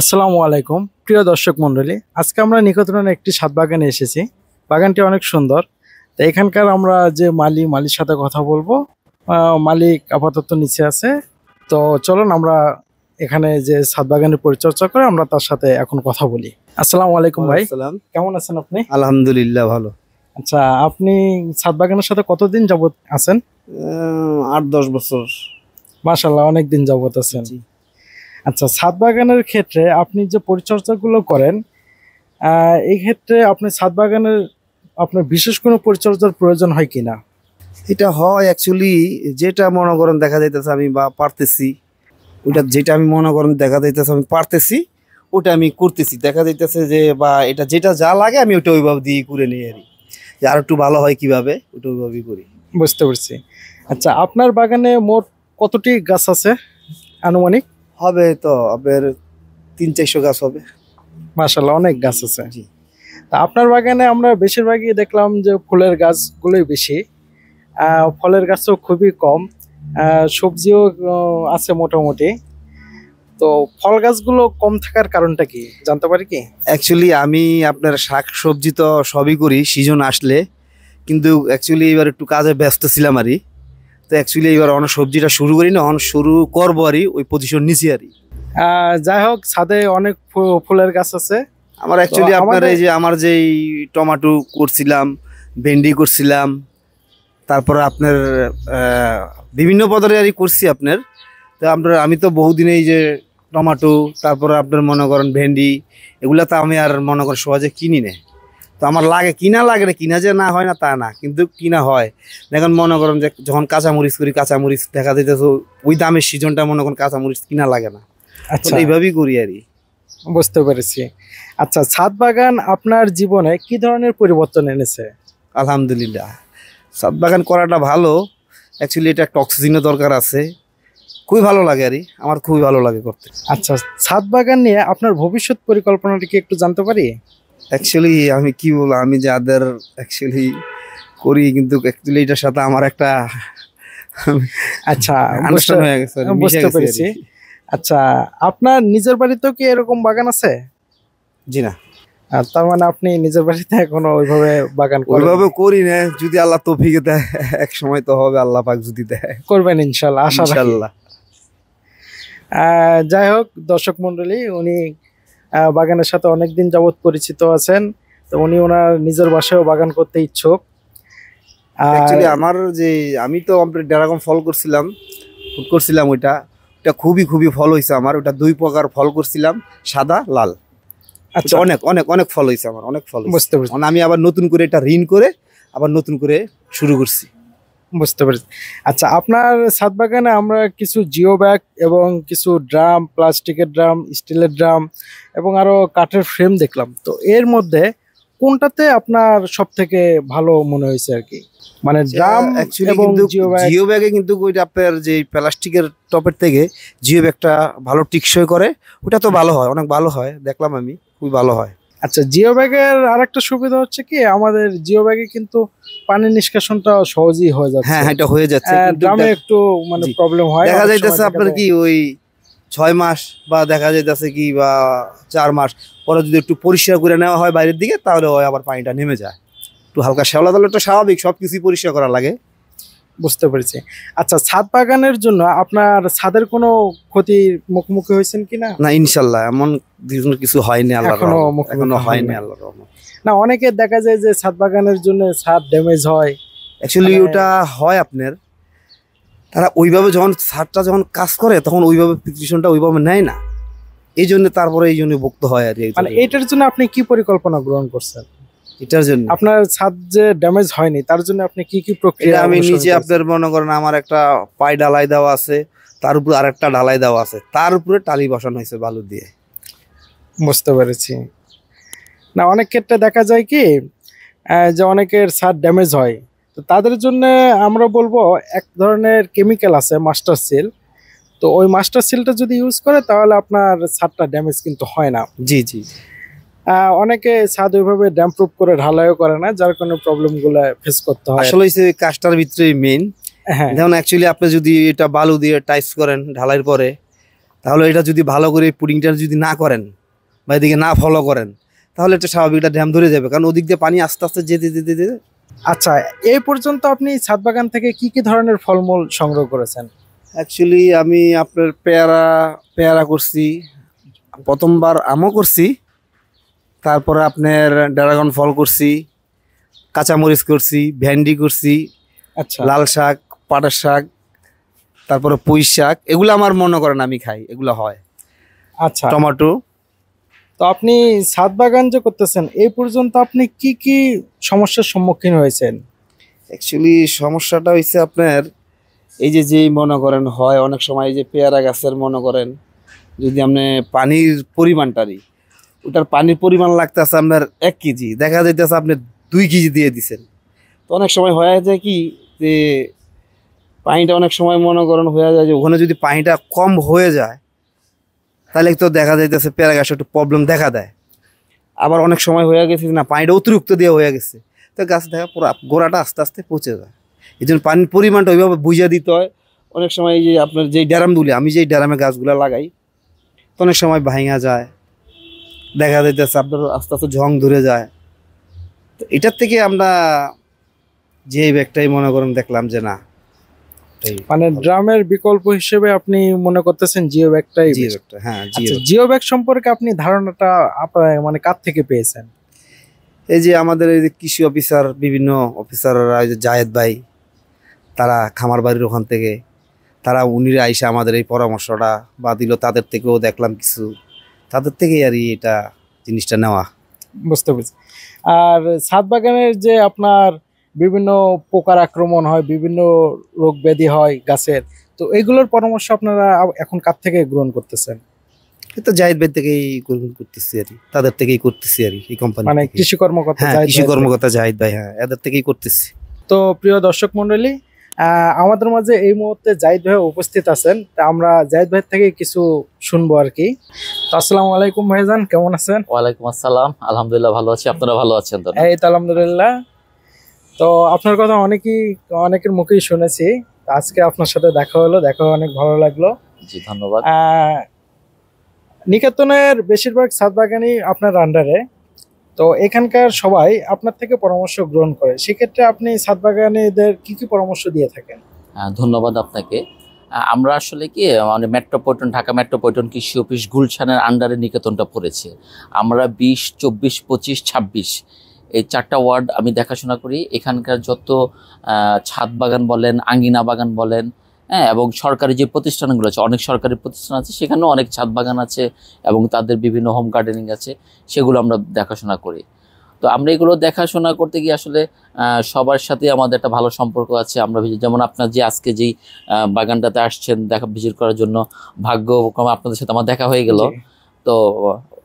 আসসালামু আলাইকুম প্রিয় দর্শক মণ্ডলী, আজকে আমরা নিকটনের একটি ছাদ বাগানে এসেছি। বাগানটি অনেক সুন্দর। তো এখানকার আমরা যে মালির সাথে কথা বলবো। মালিক আপাতত নিচে আছে। তো চলুন আমরা এখানে যে ছাদ বাগানের পরিচর্যা করে আমরা তার সাথে এখন কথা বলি। আসসালামু আলাইকুম ভাই, কেমন আছেন আপনি? আলহামদুলিল্লাহ ভালো। আচ্ছা, আপনি ছাদ বাগানের সাথে কতদিন যাবত আছেন? 8-10 বছর। মাশাআল্লাহ, অনেক দিন যাবত আছেন। আচ্ছা, ছাদ বাগানের ক্ষেত্রে আপনি যে পরিচর্যাগুলো করেন, এই ক্ষেত্রে আপনি ছাদ বাগানের আপনার বিশেষ কোনো পরিচর্যার প্রয়োজন হয় কিনা? এটা হয় অ্যাকচুয়ালি, যেটা মনে করেন দেখা যাইতেছে আমি বা পারতেছি, ওটা যেটা আমি মনে করেন দেখা যাইতেছে আমি পারতেছি, ওটা আমি করতেছি। দেখা যাইতেছে যে বা এটা যেটা যা লাগে আমি ওটা ওইভাবে দিয়ে করে নিই আর কি, যে আর একটু ভালো হয় কিভাবে ওটা ওইভাবেই করি। বুঝতে পারছি। আচ্ছা, আপনার বাগানে মোট কতটি গাছ আছে আনুমানিক? হবে তো আপনার 300-400 গাছ হবে। মাশাআল্লাহ, অনেক গাছ আছে। জি। তা আপনার বাগানে আমরা বেশিরভাগই দেখলাম যে ফুলের গাছগুলোই বেশি, ফলের গাছও খুবই কম, সবজিও আছে মোটামুটি। তো ফল গাছগুলো কম থাকার কারণটা কি জানতে পারি কি? অ্যাকচুয়ালি আমি আপনার শাক সবজি তো সবই করি সিজন আসলে, কিন্তু অ্যাকচুয়ালি এবার একটু কাজে ব্যস্ত ছিলাম আরই। তো অ্যাকচুয়ালি এবার অনেক সবজিটা শুরু করি না, অনেক শুরু করবো আরই, ওই পজিশন নিচে আরই। যাই হোক, ছাদে অনেক ফুলের গাছ আছে আমার অ্যাকচুয়ালি আপনার এই যে আমার যেই টমেটো করছিলাম, ভেন্ডি করছিলাম, তারপরে আপনার বিভিন্ন পদের আরই করছি আপনার। তো আপনার আমি তো বহুদিন এই যে টমেটো, তারপরে আপনার মনে করেন ভেন্ডি, এগুলা তো আমি আর মনে করেন সহজে কিনি না। তো আমার লাগে, কিনা লাগে না, কিনা যে না হয় না তা না, কিন্তু কিনা হয়। দেখেন মনে করেন যে যখন কাঁচামরিচ করি, কাঁচামরিচ দেখা যাইতেছে ওই দামের সিজনটা মনে করেন কাঁচামরিচ কিনা লাগে না। আচ্ছা, এইভাবেই করি আর কি। বুঝতে পেরেছি। আচ্ছা, ছাদ বাগান আপনার জীবনে কি ধরনের পরিবর্তন এনেছে? আলহামদুলিল্লাহ, ছাদ বাগান করাটা ভালো। অ্যাকচুয়ালি এটা একটা অক্সিজেনের দরকার আছে, খুবই ভালো লাগে আর আমার খুবই ভালো লাগে করতে। আচ্ছা, ছাদ বাগান নিয়ে আপনার ভবিষ্যৎ পরিকল্পনাটা কি একটু জানতে পারি? অ্যাকচুয়ালি আমি কি বলবো, আমি যাদের অ্যাকচুয়ালি করি, কিন্তু অ্যাকচুয়ালি এটার সাথে আমার একটা আচ্ছা আনুষ্ঠান হয়ে গেছে, বুঝতে পেরেছি। আচ্ছা, আপনার নিজের বাড়িতেও কি এরকম বাগান আছে? জি না। তার মানে আপনি নিজের বাড়িতে এখনো ওইভাবে বাগান ওইভাবে করি না, যদি আল্লাহ তৌফিক দেয় এক সময় তো হবে, আল্লাহ পাক যদি দেয় করবেন ইনশাআল্লাহ, আশা রাখি। ইনশাআল্লাহ। যাই হোক দর্শক মন্ডলী, উনি বাগানের সাথে অনেকদিন যাবত পরিচিত আছেন। তো উনি ওনার নিজের বাসায়ও বাগান করতে ইচ্ছুক। অ্যাকচুয়ালি আমার যে আমি তো ড্রাগন ফল করছিলাম, ফুট করছিলাম, ওইটা খুবই খুবই ফল হয়েছে আমার। ওটা 2 প্রকার ফল করছিলাম, সাদা লাল। আচ্ছা, অনেক অনেক অনেক ফল হয়েছে আমার, অনেক ফল। বুঝতে পারছি। আমি আবার নতুন করে এটা ঋণ করে আবার নতুন করে শুরু করছি। বুঝতে পেরেছি। আচ্ছা, আপনার ছাদ বাগানে আমরা কিছু জিও ব্যাগ এবং কিছু ড্রাম, প্লাস্টিকের ড্রাম, স্টিলের ড্রাম এবং আরো কাঠের ফ্রেম দেখলাম। তো এর মধ্যে কোনটাতে আপনার সব থেকে ভালো মনে হয়েছে আর কি? মানে ড্রাম এবং জিও ব্যাগে কিন্তু ওইটা আপনার যে প্লাস্টিকের টপের থেকে জিও ব্যাগটা ভালো টিকসই করে, ওটা তো ভালো হয়, অনেক ভালো হয়, দেখলাম আমি, খুবই ভালো হয়। আচ্ছা, জিও ব্যাগের আরেকটা সুবিধা হচ্ছে কি, আমাদের জিও ব্যাগে কিন্তু পানি নিষ্কাশনটা সহজেই হয়ে যাচ্ছে। হ্যাঁ, এটা হয়ে যাচ্ছে। ড্রামে একটু মানে প্রবলেম হয়। দেখা যাইতেছে আপনার কি ওই 6 মাস বা দেখা যাইতেছে কি বা 4 মাস পরে যদি একটু পরিষ্কার করে নেওয়া হয় বাইরের দিকে, তাহলে হয় আবার পানিটা নেমে যায়। একটু হালকা শ্যাওলা তাহলে তো স্বাভাবিক, সবকিছুই পরিষ্কার করা লাগে। বুঝতে পেরেছি। আচ্ছা, ছাদ বাগানের জন্য আপনার ছাদের কোনো ক্ষতির মুখোমুখি হয়েছেন কিনা? না, ইনশাল্লাহ এমন কিছু হয়নি, এখনো হয়নি আল্লাহর রহমতে। না, অনেকে দেখা যায় যে ছাদ বাগানের জন্য ছাদ ড্যামেজ হয়। অ্যাকচুয়ালি ওটা হয় আপনার, তারা ওইভাবে যখন ছাদটা যখন কাজ করে তখন ওইভাবে প্রিপারেশনটা ওইভাবে নেয় না, এই জন্য তারপরে এই জন্য ভুক্ত হয় আর কি। মানে এটার জন্য আপনি কি পরিকল্পনা গ্রহণ করছেন? এটার জন্য আপনার ছাদ যে ড্যামেজ হয়নি তার জন্য আপনি কি কি প্রক্রিয়া? আমি নিজে আপনার মনে করেন আমার একটা পাই ঢালাই দেওয়া আছে, তার উপর আরেকটা ঢালাই দেওয়া আছে, তার উপরে টালি বসানো হয়েছে বালু দিয়ে। বুঝতে পেরেছি। না, অনেক ক্ষেত্রে দেখা যায় কি যে অনেকের ছাদ ড্যামেজ হয়, তো তাদের জন্য আমরা বলবো এক ধরনের কেমিক্যাল আছে মাস্টার সিল। তো ওই মাস্টার সিলটা যদি ইউজ করে তাহলে আপনার ছাদটা ড্যামেজ কিন্তু হয় না। জি জি। অনেকে ছাদ ওইভাবে ড্যাম প্রুফ করে ঢালাইও করে না, যার কারণে প্রবলেমগুলো ফেস করতে হয়। আসলে এই কাজটার ভিতরে মেইন, যেমন অ্যাকচুয়ালি আপনি যদি এটা বালু দিয়ে টাইস করেন ঢালাইয়ের পরে, তাহলে এটা যদি ভালো করে পুডিংটা যদি না করেন বা এদিকে না ফলো করেন, তাহলে এটা স্বাভাবিক একটা ড্যাম ধরে যাবে, কারণ ওদিক দিয়ে পানি আস্তে আস্তে যেতে যেতে যেতে। আচ্ছা, এই পর্যন্ত আপনি ছাদ বাগান থেকে কি কি ধরনের ফলমূল সংগ্রহ করেছেন? অ্যাকচুয়ালি আমি আপনার পেয়ারা করছি, প্রথমবার আমও করছি, তারপরে আপনার ড্রাগন ফল করছি, কাঁচামরিচ করছি, ভেন্ডি করছি, আচ্ছা লাল শাক, পাটের শাক, তারপরে পুঁই শাক, এগুলো আমার মনে করেন আমি খাই, এগুলো হয়। আচ্ছা, টমেটো। তো আপনি ছাদ বাগান যে করতেছেন এই পর্যন্ত আপনি কি কি সমস্যার সম্মুখীন হয়েছেন? অ্যাকচুয়ালি সমস্যাটা হয়েছে আপনার এই যে যেই মনে করেন হয় অনেক সময় এই যে পেয়ারা গাছের মনে করেন যদি আপনি পানির পরিমাণটারই, ওটার পানির পরিমাণ লাগতেছে আপনার 1 কেজি, দেখা যাইতেছে আপনি 2 কেজি দিয়ে দিচ্ছেন। তো অনেক সময় হয়ে যায় কি যে পানিটা অনেক সময় মনে করেন হয়ে যায় যে ওখানে যদি পানিটা কম হয়ে যায় তাহলে তো দেখা যাইতেছে পেয়ারা গাছে একটু প্রবলেম দেখা দেয়। আবার অনেক সময় হয়ে গেছে না পানিটা অতিরিক্ত দিয়ে হয়ে গেছে, তো গাছ দেখা পুরো গোড়াটা আস্তে আস্তে পচে যায়। এই জন্য পানির পরিমাণটা ওইভাবে বুঝিয়ে দিতে হয়। অনেক সময় এই যে আপনার যেই ড্রামগুলি, আমি যেই ড্রামে গাছগুলো লাগাই, তো অনেক সময় ভাঙা যায়, দেখা যাইতেছে আপনার আস্তে আস্তে ঝং ধরে যায়। তো এটার থেকে আমরা যে ব্যাগটাই মনে করেন দেখলাম যে না, মানে ড্রামের বিকল্প হিসেবে আপনি মনে করতেছেন জিও ব্যাগটাই জিও best? ব্যাগটা, হ্যাঁ আচ্ছা, জিও ব্যাগ সম্পর্কে আপনি ধারণাটা মানে কার থেকে পেয়েছেন? এই যে আমাদের এই যে কৃষি অফিসার, বিভিন্ন অফিসাররা, এই যে জায়েদ ভাই, তারা খামার বাড়ির ওখান থেকে তারা উনিরা আইসা আমাদের এই পরামর্শটা বা দিল, তাদের থেকেও দেখলাম কিছু, তাদের থেকেই আর এটা জিনিসটা নেওয়া। বুঝতে পেরেছি। আর ছাদ বাগানের যে আপনার বিভিন্ন পোকার আক্রমণ হয়, বিভিন্ন রোগ ব্যাধি হয় গাছের, তো এগুলোর পরামর্শ আপনারা এখন কার থেকে গ্রহণ করতেছেন? এটা জায়েদ ভাই থেকেই গ্রহণ করতেছি আর কি, তাদের থেকেই করতেছি আর কি, এই কোম্পানি মানে কৃষি কর্মকর্তা হ্যাঁ, জাহিদ কৃষি ভাই। কর্মকর্তা জাহিদ ভাই, হ্যাঁ এদের থেকেই করতেছি। তো প্রিয় দর্শক মন্ডলী, আমাদের মাঝে এই মুহূর্তে জাহিদ ভাই উপস্থিত আছেন, তা আমরা জাহিদ ভাই থেকে কিছু শুনবো আর কি। তো আসসালামু আলাইকুম ভাইজান, কেমন আছেন? ওয়ালাইকুম আসসালাম, আলহামদুলিল্লাহ ভালো আছি, আপনারা ভালো আছেন তো? এই তো আলহামদুলিল্লাহ। তো আপনার কথা অনেকের মুখেই শুনেছি, তো আজকে আপনার সাথে দেখা হলো, দেখা হয়ে অনেক ভালো লাগলো। জি ধন্যবাদ। নিকেতনের বেশিরভাগ ছাদ বাগানই আপনার আন্ডারে, তো এখানকার সবাই আপনার থেকে পরামর্শ গ্রহণ করে, সেক্ষেত্রে আপনি ছাদ বাগানীদের কি কি পরামর্শ দিয়ে থাকেন? ধন্যবাদ আপনাকে। আমরা আসলে কি মানে মেট্রোপলিটন, ঢাকা মেট্রোপলিটন কৃষি অফিস গুলশানের আন্ডারে নিকেতনটা পড়েছে। আমরা 20, 24, 25, 26 এই 4টা ওয়ার্ড আমি দেখাশোনা করি। এখানকার যত ছাদ বাগান বলেন, আঙ্গিনা বাগান বলেন, হ্যাঁ, এবং সরকারি যে প্রতিষ্ঠানগুলো আছে, অনেক সরকারি প্রতিষ্ঠান আছে, সেখানেও অনেক ছাদ বাগান আছে এবং তাদের বিভিন্ন হোম গার্ডেনিং আছে, সেগুলো আমরা দেখাশোনা করি। তো আমরা এগুলো দেখাশোনা করতে গিয়ে আসলে সবার সাথে আমাদের একটা ভালো সম্পর্ক আছে। আমরা যেমন আপনার যে আজকে যেই বাগানটাতে আসছেন ভিজিট করার জন্য, ভাগ্যক্রমে আপনাদের সাথে আমার দেখা হয়ে গেল। তো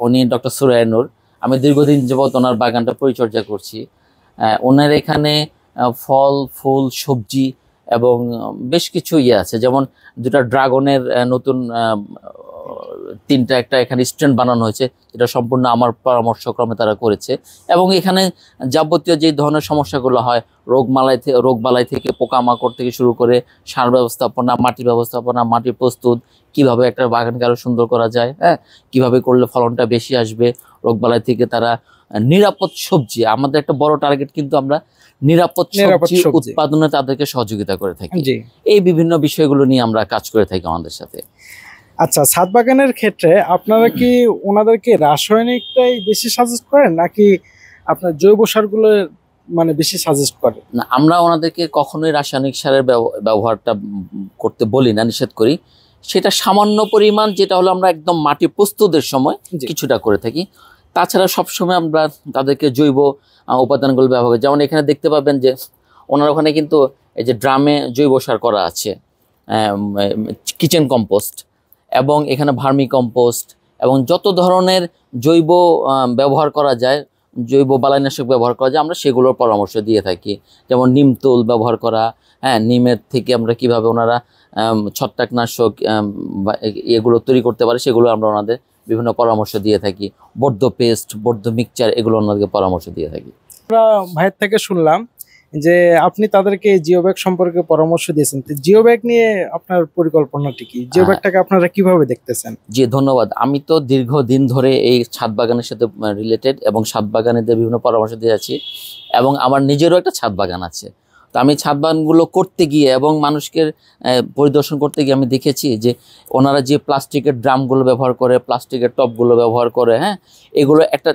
উনি ডক্টর সুরাইয়া নূর, আমি দীর্ঘদিন যাবত ওনার বাগানটা পরিচর্যা করছি। ওনার এখানে ফল, ফুল, সবজি এবং বেশ কিছু আছে, যেমন 2টা ড্রাগনের নতুন 3টা একটা এখানে স্ট্যান্ড বানানো হয়েছে, যেটা সম্পূর্ণ আমার পরামর্শক্রমে তারা করেছে। এবং এখানে যাবতীয় যে ধরনের সমস্যাগুলো হয়, রোগবালাই থেকে, পোকামাকড় থেকে শুরু করে সার ব্যবস্থাপনা, মাটি ব্যবস্থাপনা, মাটি প্রস্তুত, কিভাবে একটা বাগানকে আরো সুন্দর করা যায়, হ্যাঁ, কিভাবে করলে ফলনটা বেশি আসবে, রোগবালাই থেকে তারা নিরাপদ সবজি, আমাদের একটা বড় টার্গেট, কিন্তু আমরা নিরাপদ সবজি উৎপাদনে তাদেরকে সহযোগিতা করে থাকি। এই বিভিন্ন বিষয়গুলো নিয়ে আমরা কাজ করে থাকি আমাদের সাথে। আচ্ছা, ছাদ বাগানের ক্ষেত্রে আপনারা কি ওনাদেরকে রাসায়নিকটাই বেশি সাজেস্ট করেন নাকি আপনার জৈব সারগুলো মানে বেশি সাজেস্ট করেন? না, আমরা ওনাদেরকে কখনোই রাসায়নিক সারের ব্যবহারটা করতে বলি না, নিষেধ করি। সেটা সামান্য পরিমাণ, যেটা হলো আমরা একদম মাটি প্রস্তুতের সময় কিছুটা করে থাকি। তাছাড়া সবসময় আমরা তাদেরকে জৈব উপাদানগুলো ব্যবহার করি। যেমন এখানে দেখতে পাবেন যে ওনার ওখানে কিন্তু এই যে ড্রামে জৈব সার করা আছে, কিচেন কম্পোস্ট, এবং এখানে ভার্মি কম্পোস্ট, এবং যত ধরনের জৈব ব্যবহার করা যায়, জৈব বালাইনাশক ব্যবহার করা যায়, আমরা সেগুলোর পরামর্শ দিয়ে থাকি। যেমন নিম তুল ব্যবহার করা, হ্যাঁ, নিমের থেকে আমরা কিভাবে ওনারা ছত্রাকনাশক এগুলো তৈরি করতে পারে, সেগুলো আমরা ওনাদের বিভিন্ন পরামর্শ দিয়ে থাকি। বর্ধ পেস্ট, বর্ধ মিক্সচার, এগুলো ওনাদেরকে পরামর্শ দিয়ে থাকি। আমরা ভাইয়ের থেকে শুনলাম যে আপনি তাদেরকে জিও ব্যাগ সম্পর্কে পরামর্শ দিয়েছেন, তো জিও ব্যাগ নিয়ে আপনার পরিকল্পনাটি কি? জিও ব্যাগটাকে আপনারা কিভাবে দেখতেছেন? জি ধন্যবাদ। আমি তো দীর্ঘদিন ধরে এই ছাদ বাগানের সাথে রিলেটেড এবং ছাদ বাগানেদের বিভিন্ন পরামর্শ দিয়ে আছি, এবং আমার নিজেরও একটা ছাদ বাগান আছে। তো আমি ছাদ বাগানগুলো করতে গিয়ে এবং মানুষকে পরিদর্শন করতে গিয়ে আমি দেখেছি যে ওনারা যে প্লাস্টিকের ড্রামগুলো ব্যবহার করে, প্লাস্টিকের টবগুলো ব্যবহার করে, হ্যাঁ, এগুলো একটা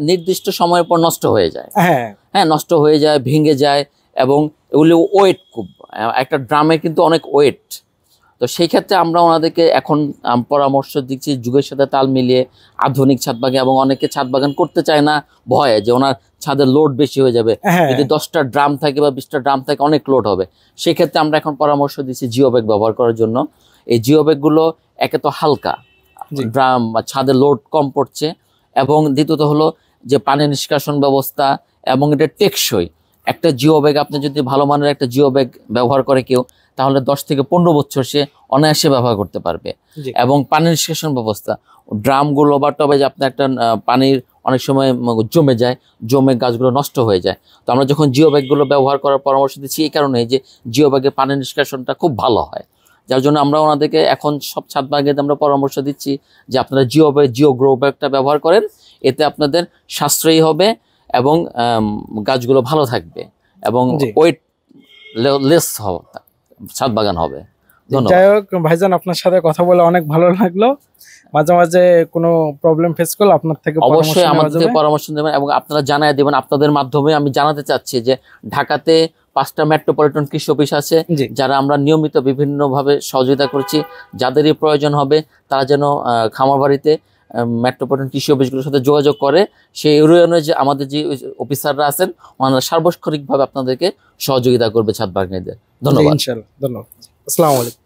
নির্দিষ্ট সময়ের পর নষ্ট হয়ে যায়। হ্যাঁ, নষ্ট হয়ে যায়, ভেঙে যায়, এবং এগুলো ওয়েট খুব, একটা ড্রামে কিন্তু অনেক ওয়েট। তো সেই ক্ষেত্রে আমরা ওনাদেরকে এখন পরামর্শ দিচ্ছি যুগের সাথে তাল মিলিয়ে আধুনিক ছাদ বাগান, এবং অনেকে ছাদ বাগান করতে চায় না ভয়ে যে ওনার ছাদের লোড বেশি হয়ে যাবে, যদি 10টা ড্রাম থাকে বা 20টা ড্রাম থাকে অনেক লোড হবে। সেক্ষেত্রে আমরা এখন পরামর্শ দিচ্ছি জিও ব্যাগ ব্যবহার করার জন্য। এই জিও ব্যাগগুলো একে তো হালকা, ড্রাম বা ছাদের লোড কম পড়ছে, এবং দ্বিতীয়ত হলো যে পানি নিষ্কাশন ব্যবস্থা, এবং এটা টেকসই। একটা জিও ব্যাগ আপনি যদি ভালো মানের একটা জিও ব্যাগ ব্যবহার করে কেউ, তাহলে 10 থেকে 15 বছর সে অনায়াসে ব্যবহার করতে পারবে। এবং পানি নিষ্কাশন ব্যবস্থা, ড্রামগুলো বা টবে যে আপনার একটা পানির অনেক সময় জমে যায়, জমে গাছগুলো নষ্ট হয়ে যায়। তো আমরা যখন জিও ব্যাগগুলো ব্যবহার করার পরামর্শ দিচ্ছি এই কারণে যে জিও ব্যাগে পানি নিষ্কাশনটা খুব ভালো হয়, যার জন্য আমরা ওনাদেরকে এখন সব ছাদ বাগানে আমরা পরামর্শ দিচ্ছি যে আপনারা জিও গ্রো ব্যাগটা ব্যবহার করেন, এতে আপনাদের সাশ্রয়ী হবে এবং গাছগুলো ভালো থাকবে এবং ওয়েট লেস হবে, ছাদ বাগান হবে। যাই হোক ভাইজান, আপনার সাথে কথা বলে অনেক ভালো লাগলো। মাঝে মাঝে কোনো প্রবলেম ফেস করলে আপনার থেকে অবশ্যই আমাদের থেকে পরামর্শ নেবেন, এবং আপনারা জানাই দেবেন। আপনাদের মাধ্যমে আমি জানাতে চাচ্ছি যে ঢাকাতে 5টা মেট্রোপলিটন কৃষি অফিস আছে, যারা আমরা নিয়মিত বিভিন্নভাবে সহযোগিতা করছি। যাদেরই প্রয়োজন হবে তারা যেন খামার বাড়িতে মেট্রোপলিটন কৃষি অফিসগুলোর সাথে যোগাযোগ করে। সেই এরিয়ায় যে আমাদের যে অফিসাররা আছেন ওনারা সার্বক্ষণিকভাবে আপনাদেরকে সহযোগিতা করবে ছাদ বাগানীদের। ধন্যবাদ। ইনশাআল্লাহ, ধন্যবাদ। আসসালামু আলাইকুম।